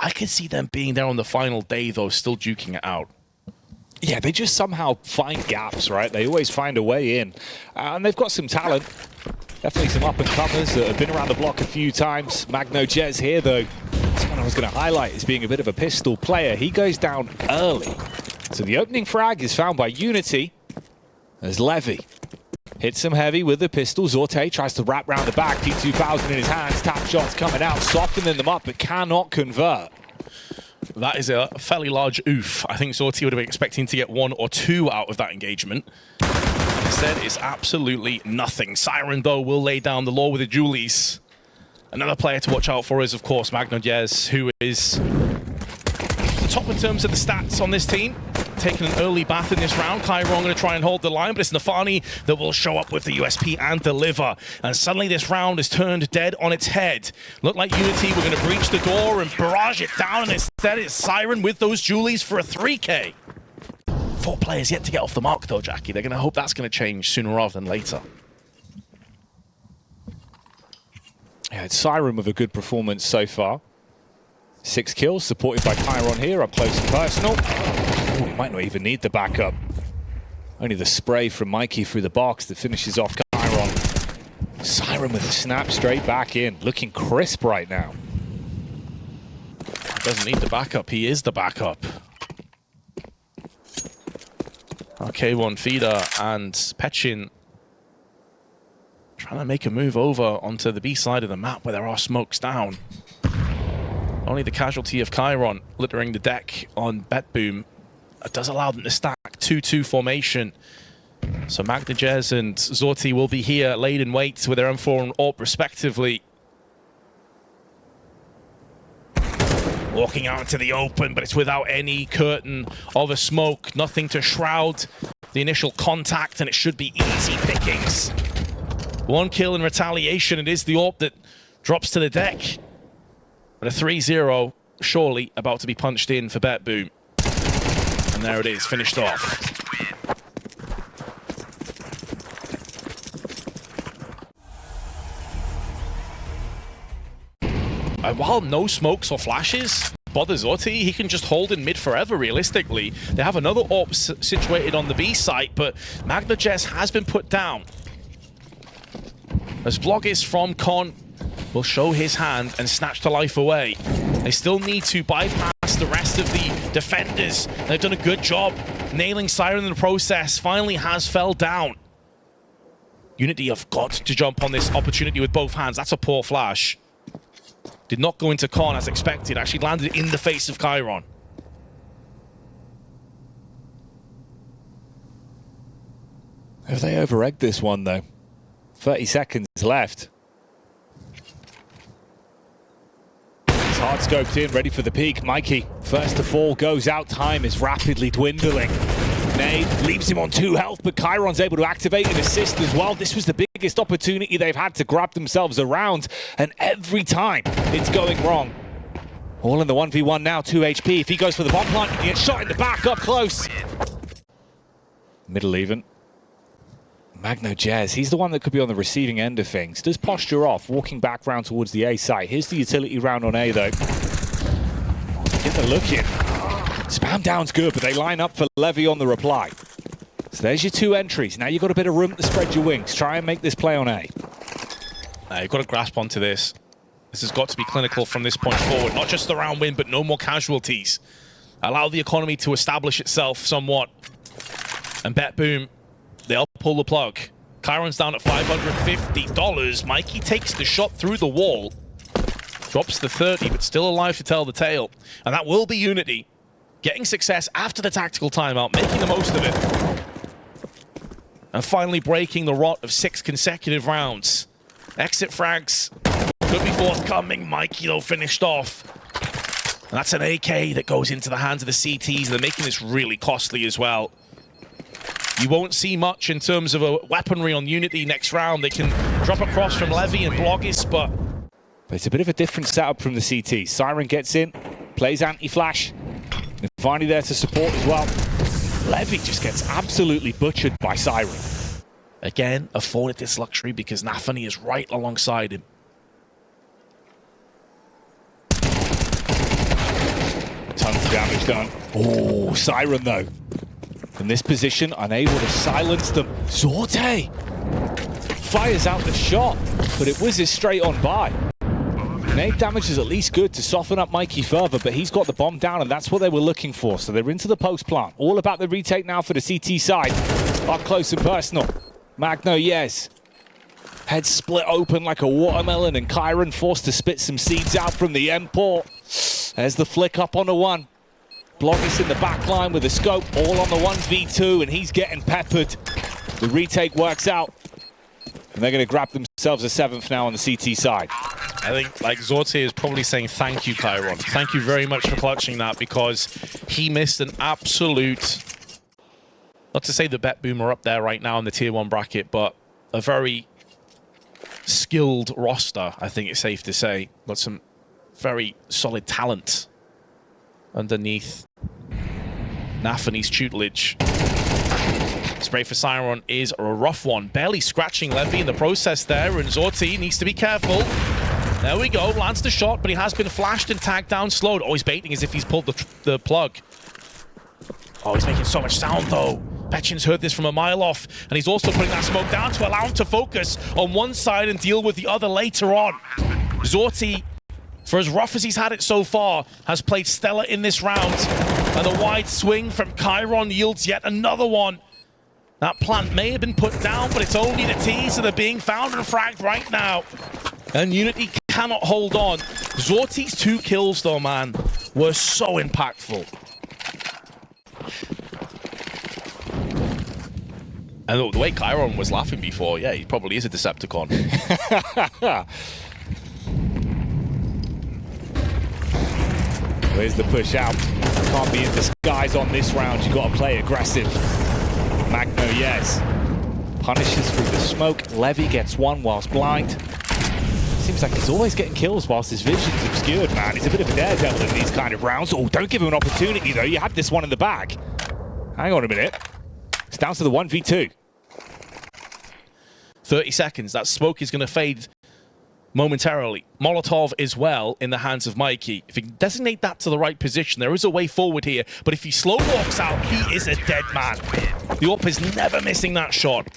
I could see them being there on the final day, though, still duking it out. Yeah, they just somehow find gaps, right? They always find a way in. And they've got some talent. Definitely some up-and-comers that have been around the block a few times. MagnoJez here, though. That's one I was going to highlight as being a bit of a pistol player. He goes down early. So the opening frag is found by UNiTY as Levy hits him heavy with the pistol. Zorte tries to wrap round the back. P2000 in his hands. Tap shots coming out, softening them up, but cannot convert. That is a fairly large oof. I think Zorte would have been expecting to get 1 or 2 out of that engagement. Instead, it's absolutely nothing. Siren, though, will lay down the law with the Julies. Another player to watch out for is, of course, MagnoJez, who is the top in terms of the stats on this team. Taking an early bath in this round. Chiron going to try and hold the line, but it's Nafani that will show up with the USP and deliver. And suddenly this round is turned dead on its head. Looked like UNiTY were going to breach the door and barrage it down, and instead it's Siren with those Julies for a 3K. 4 players yet to get off the mark, though, Jackie. They're going to hope that's going to change sooner rather than later. Yeah, it's Siren with a good performance so far. 6 kills, supported by Chiron here, up close and personal. Oh, he might not even need the backup. Only the spray from Mikey through the box that finishes off Chiron. Siren with a snap straight back in, looking crisp right now. Doesn't need the backup, he is the backup. K1 Feeder and Petchin trying to make a move over onto the B side of the map where there are smokes down. Only the casualty of Chiron littering the deck on BetBoom does allow them to stack 2-2 formation. So MagnoJez and Zorte will be here laid in wait with their M4 and AWP respectively. Walking out into the open, but it's without any curtain of a smoke. Nothing to shroud the initial contact, and it should be easy pickings. 1 kill in retaliation. It is the AWP that drops to the deck. But a 3-0 surely about to be punched in for BetBoom. And there it is, finished off. And while no smokes or flashes bother Zorte, he can just hold in mid forever, realistically. They have another AWP situated on the B site, but MagnoJez has been put down. As Vlogis from Con will show his hand and snatch the life away. They still need to bypass the rest of the defenders. They've done a good job nailing Siren in the process. Finally has fell down. UNiTY have got to jump on this opportunity with both hands. That's a poor flash. Did not go into Con as expected. Actually landed in the face of Chiron. Have they over-egged this one, though? 30 seconds left. It's hard scoped in, ready for the peak. Mikey, first to fall, goes out. Time is rapidly dwindling. Nade leaves him on 2 health, but Chiron's able to activate and assist as well. This was the biggest opportunity they've had to grab themselves around, and every time it's going wrong. All in the 1v1 now, 2 HP. If he goes for the bomb plant, he gets shot in the back, up close. Middle even. MagnoJez, he's the one that could be on the receiving end of things. Does posture off, walking back round towards the A site. Here's the utility round on A, though. Get the look in. Spam down's good, but they line up for Levy on the reply. So there's your 2 entries. Now you've got a bit of room to spread your wings. Try and make this play on A. You've got to grasp onto this. This has got to be clinical from this point forward. Not just the round win, but no more casualties. Allow the economy to establish itself somewhat. And BetBoom, they'll pull the plug. Chiron's down at $550. Mikey takes the shot through the wall. Drops the 30, but still alive to tell the tale. And that will be UNiTY. Getting success after the tactical timeout, making the most of it. And finally breaking the rot of 6 consecutive rounds. Exit frags could be forthcoming. Mikey, though, finished off. And that's an AK that goes into the hands of the CTs. They're making this really costly as well. You won't see much in terms of a weaponry on UNiTY next round. They can drop across from Levy and Vlogis, but it's a bit of a different setup from the CT. Siren gets in, plays anti-flash. And finally there to support as well. Levy just gets absolutely butchered by Siren. Again, afforded this luxury because Nafani is right alongside him. damage done. Oh, Siren though. In this position, unable to silence them. Zorte fires out the shot, but it whizzes straight on by. Grenade damage is at least good to soften up Mikey further, but he's got the bomb down, and that's what they were looking for. So they're into the post plant. All about the retake now for the CT side. Up close and personal. Magno Yes. Head split open like a watermelon, and Kyron forced to spit some seeds out from the end port. There's the flick up on the one. Bloggis in the back line with a scope, all on the 1v2, and he's getting peppered. The retake works out, and they're going to grab themselves a 7th now on the CT side. I think like Zorte is probably saying thank you, Kyron. Thank you very much for clutching that, because he missed an absolute, not to say the BetBoom are up there right now in the tier 1 bracket, but a very skilled roster, I think it's safe to say. Got some very solid talent underneath Nafany's tutelage. Spray for Siren is a rough one. Barely scratching Levy in the process there, and Zorte needs to be careful. There we go, lands the shot, but he has been flashed and tagged down, slowed. Oh, he's baiting as if he's pulled the plug. Oh, he's making so much sound though. Petchin's heard this from a mile off, and he's also putting that smoke down to allow him to focus on one side and deal with the other later on. Zorte, for as rough as he's had it so far, has played stellar in this round. And the wide swing from Kyron yields yet another one. That plant may have been put down, but it's only the T's that are being found and fragged right now. And UNiTY cannot hold on. Zorte's 2 kills though, man, were so impactful. And the way Kyron was laughing before, yeah, he probably is a Decepticon. Where's the push out? Can't be in disguise on this round. You've got to play aggressive. Magno Yes punishes through the smoke. Levy gets one whilst blind. Seems like he's always getting kills whilst his vision's obscured, man. He's a bit of a daredevil in these kind of rounds. Oh, don't give him an opportunity, though. You had this one in the bag. Hang on a minute. It's down to the 1v2. 30 seconds. That smoke is going to fade momentarily. Molotov as well in the hands of Mikey. If he can designate that to the right position, there is a way forward here. But if he slow walks out, he is a dead man. The AWP is never missing that shot.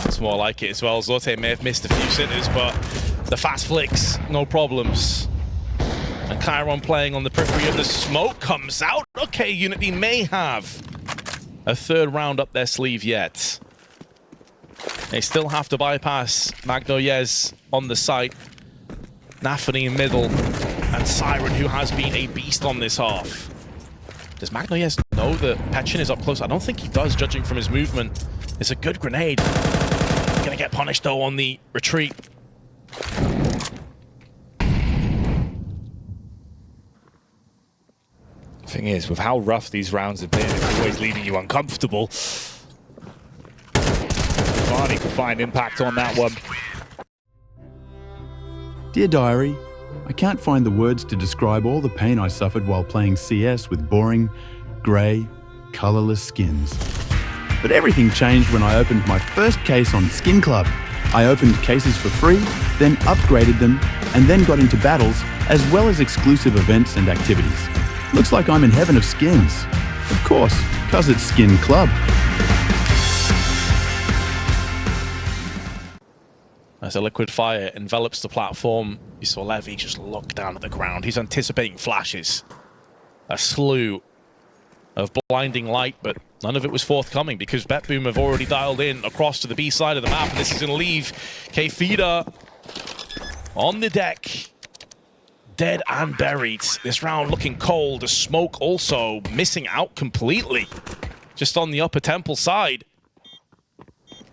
That's more like it as well. Zorte may have missed a few sitters, but the fast flicks, no problems. And Kyron playing on the periphery of the smoke comes out. Okay, UNiTY may have a 3rd round up their sleeve yet. They still have to bypass Magno Yes on the site. Nafany in middle, and Siren, who has been a beast on this half. Does Magno Yes know that Petchin is up close? I don't think he does, judging from his movement. It's a good grenade. Gonna get punished though on the retreat. Thing is, with how rough these rounds have been, it's always leaving you uncomfortable. Varney could find impact on that one. Dear Diary, I can't find the words to describe all the pain I suffered while playing CS with boring, grey, colourless skins. But everything changed when I opened my first case on Skin Club. I opened cases for free, then upgraded them, and then got into battles, as well as exclusive events and activities. Looks like I'm in heaven of skins. Of course, 'cause it's Skin Club. As a liquid fire envelops the platform, you saw Levy just look down at the ground. He's anticipating flashes. A slew of blinding light, but none of it was forthcoming because BetBoom have already dialed in across to the B side of the map, and this is going to leave K-Feeder on the deck. Dead and buried. This round looking cold. The smoke also missing out completely. Just on the upper temple side.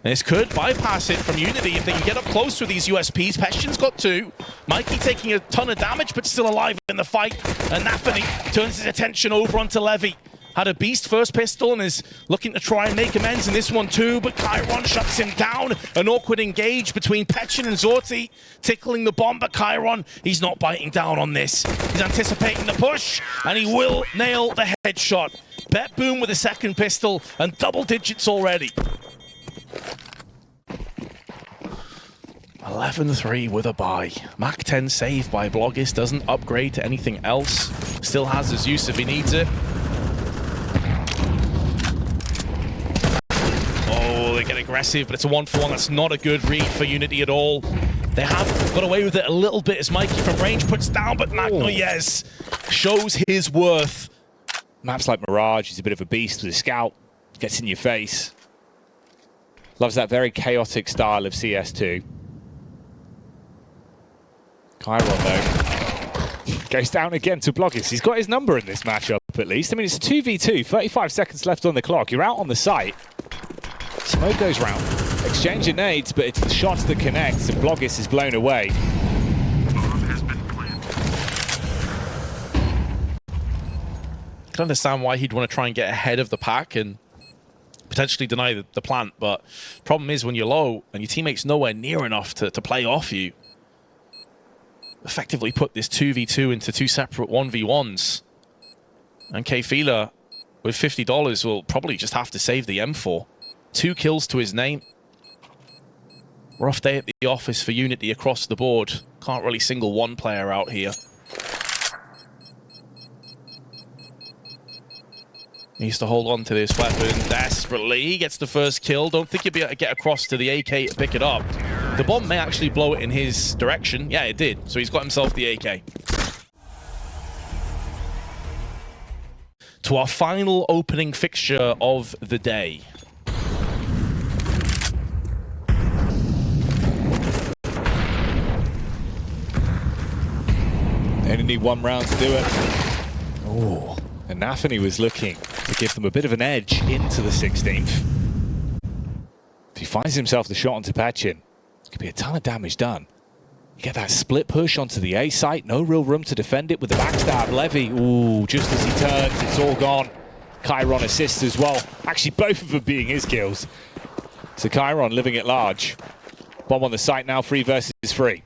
This could bypass it from UNiTY if they can get up close with these USPs. Petchin's got 2. Mikey taking a ton of damage, but still alive in the fight. And Nafany turns his attention over onto Levy. Had a beast first pistol and is looking to try and make amends in this one too, but Kyron shuts him down. An awkward engage between Petchin and Zorte, tickling the bomb, but Kyron, he's not biting down on this. He's anticipating the push, and he will nail the headshot. BetBoom with a 2nd pistol, and double digits already. 11-3 with a bye. Mac 10 save by Bloggis, doesn't upgrade to anything else. Still has his use if he needs it. Oh, they get aggressive, but it's a 1-for-1. That's not a good read for UNiTY at all. They have got away with it a little bit as Mikey from range puts down, but Magnoyez shows his worth. Maps like Mirage, he's a bit of a beast with a scout. Gets in your face. Loves that very chaotic style of CS2. Chiron, though, goes down again to Bloggis. He's got his number in this matchup, at least. I mean, it's a 2v2, 35 seconds left on the clock. You're out on the site. Smoke goes round. Exchange of nades, but it's the shots that connects, and Bloggis is blown away. I can understand why he'd want to try and get ahead of the pack and potentially deny the plant, but problem is when you're low and your teammate's nowhere near enough to play off you, effectively put this 2v2 into two separate 1v1s. And Kfila, with $50, will probably just have to save the M4. 2 kills to his name. Rough day at the office for UNiTY across the board. Can't really single one player out here. Needs to hold on to this weapon desperately. He gets the first kill. Don't think he'll be able to get across to the AK to pick it up. The bomb may actually blow it in his direction. Yeah, it did. So he's got himself the AK. To our final opening fixture of the day. They only need 1 round to do it. Oh, and Nafany was looking to give them a bit of an edge into the 16th. If he finds himself the shot onto Pachin, could be a ton of damage done. You get that split push onto the A site, no real room to defend it with the backstab. Levy, ooh, just as he turns, it's all gone. Chiron assists as well. Actually, both of them being his kills. So Chiron living at large. Bomb on the site now, 3 versus 3.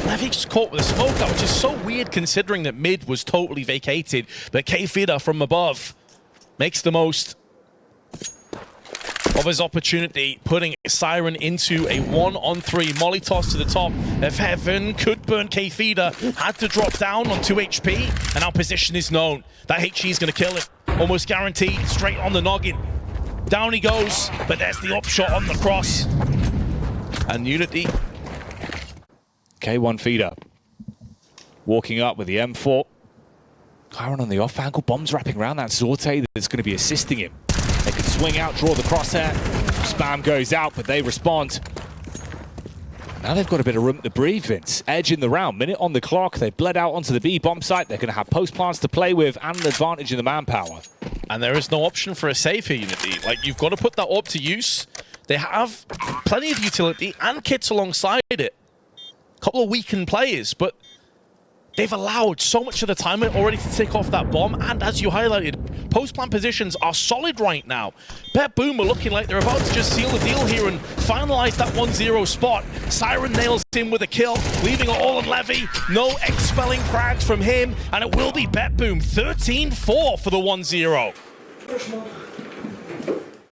Levy just caught with a smoke out, which is so weird considering that mid was totally vacated. But Kfida from above makes the most of his opportunity, putting Siren into a 1-on-3. Molly toss to the top of heaven. Could burn Kfida. Had to drop down on 2 HP. And now position is known. That HE is going to kill him. Almost guaranteed. Straight on the noggin. Down he goes. But there's the upshot on the cross. And UNiTY. K1 feeder. Walking up with the M4. Chiron on the off angle. Bombs wrapping around that Zorte that's going to be assisting him. They can swing out, draw the crosshair. Spam goes out, but they respond. Now they've got a bit of room to breathe, Vince. Edge in the round, minute on the clock. They've bled out onto the B bomb site. They're going to have post plants to play with and an advantage in the manpower. And there is no option for a save here, UNiTY. Like, you've got to put that up to use. They have plenty of utility and kits alongside it. A couple of weakened players, but they've allowed so much of the time already to take off that bomb, and as you highlighted, post-plant positions are solid right now. BetBoom are looking like they're about to just seal the deal here and finalize that 1-0 spot. Siren nails him with a kill, leaving it all on Levy. No expelling frags from him, and it will be BetBoom 13-4 for the 1-0.